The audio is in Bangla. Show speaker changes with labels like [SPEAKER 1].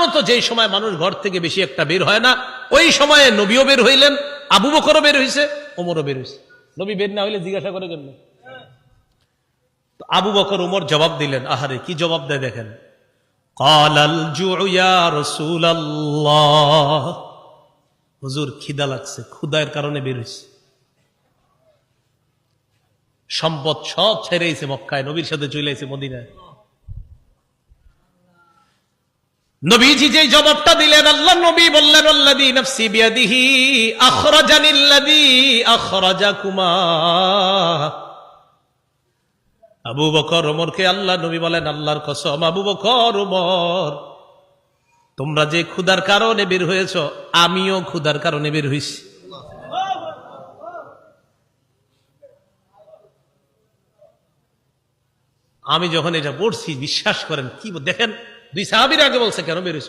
[SPEAKER 1] সাধারণত যেই সময় মানুষ ঘর থেকে বেশি একটা বের হয় না, ওই সময়ে নবীও বের হইলেন, আবু বকরও বের হইছে, ওমরও বের হইছে। নবী বের না হইলে জিজ্ঞাসা করে কেন? আবু বকর ওমর জবাব দিলেন। আহারে কি জবাব দেয় দেখেন, ক্বালাল জুউ ইয়া রাসূলুল্লাহ, হুজুর খিদা লাগছে, ক্ষুধার কারণে বের হইছে। সম্পদ সব ছেড়েছে মক্কায়, নবীর সাথে চলে আইছে মদিনায়। নবীজি যে জবাবটা দিলেন, আল্লাহ নবী বললেন, আল্লাযী নাফসি বিয়াদিহি আখরাজানিল্লাযী আখরাজাকুমা। আবু বকর ওমরকে আল্লাহ নবী বলেন, আল্লাহর কসম আবু বকর ওমর, তোমরা যে ক্ষুধার কারণে বের হয়েছ, আমিও ক্ষুধার কারণে বের হইছি। আমি যখন এটা পড়ছি, বিশ্বাস করেন, কি দেখেন, দুই সাহাবীর আগে বলছে কেন বের হইছে।